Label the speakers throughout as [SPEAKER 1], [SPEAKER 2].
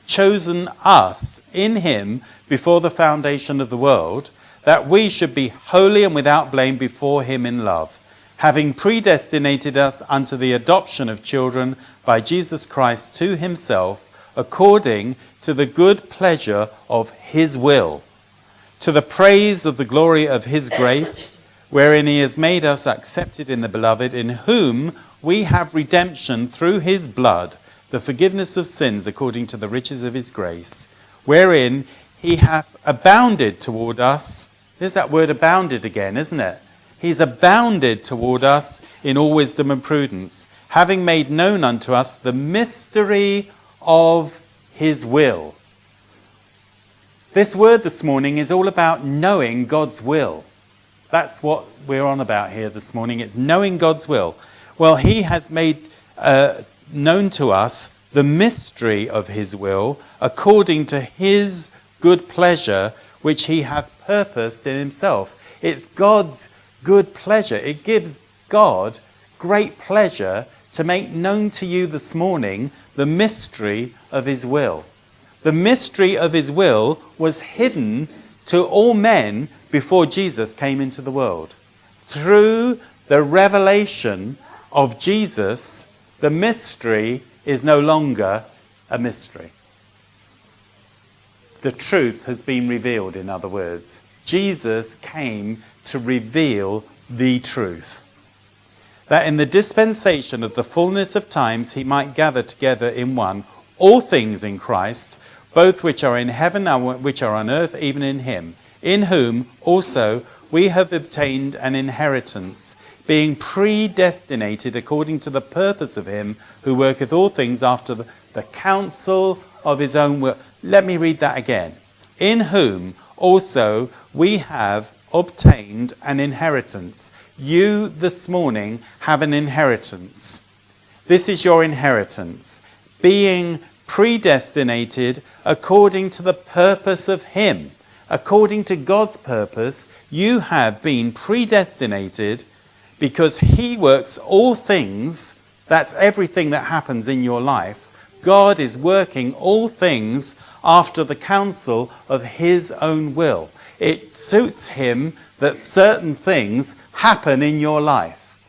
[SPEAKER 1] chosen us in him before the foundation of the world, that we should be holy and without blame before him in love, having predestinated us unto the adoption of children by Jesus Christ to himself, according to the good pleasure of his will, to the praise of the glory of his grace, wherein he has made us accepted in the beloved, in whom we have redemption through his blood, the forgiveness of sins according to the riches of his grace, wherein he hath abounded toward us. There's that word abounded again, isn't it? He's abounded toward us in all wisdom and prudence, having made known unto us the mystery of his will. This word this morning is all about knowing God's will. That's what we're on about here this morning. It's knowing God's will. Well, he has made known to us the mystery of his will, according to his good pleasure, which he hath purposed in himself. It's God's good pleasure. It gives God great pleasure to make known to you this morning the mystery of his will. The mystery of his will was hidden to all men before Jesus came into the world. Through the revelation of Jesus, the mystery is no longer a mystery. The truth has been revealed, in other words. Jesus came to reveal the truth. That in the dispensation of the fullness of times he might gather together in one all things in Christ, both which are in heaven and which are on earth, even in him, in whom also we have obtained an inheritance, being predestinated according to the purpose of him who worketh all things after the counsel of his own will. Let me read that again. In whom also we have obtained an inheritance. You this morning have an inheritance. This is your inheritance, being predestinated according to the purpose of him. According to God's purpose, you have been predestinated because he works all things. That's everything that happens in your life. God is working all things after the counsel of his own will. It suits him that certain things happen in your life.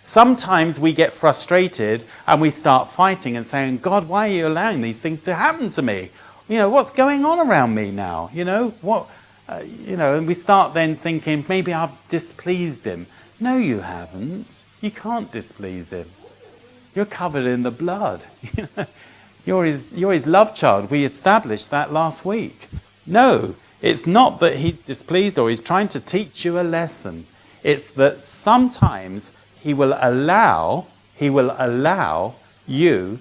[SPEAKER 1] Sometimes we get frustrated and we start fighting and saying, God, why are you allowing these things to happen to me? You know, what's going on around me now? And we start then thinking, maybe I've displeased him. No, you haven't. You can't displease him. You're covered in the blood. You're his love child. We established that last week. No, it's not that he's displeased or he's trying to teach you a lesson. It's that sometimes he will allow you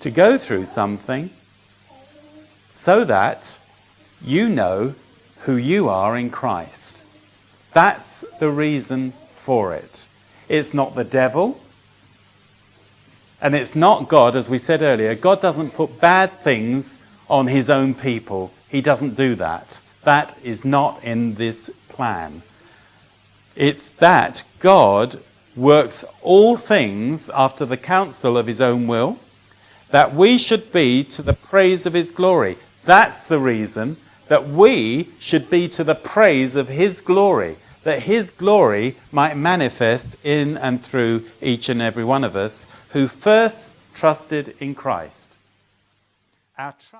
[SPEAKER 1] to go through something so that you know who you are in Christ. That's the reason for it. It's not the devil. And it's not God, as we said earlier. God doesn't put bad things on his own people. He doesn't do that. That is not in this plan. It's that God works all things after the counsel of his own will, that we should be to the praise of his glory. That's the reason, that we should be to the praise of his glory, that his glory might manifest in and through each and every one of us who first trusted in Christ. Our trust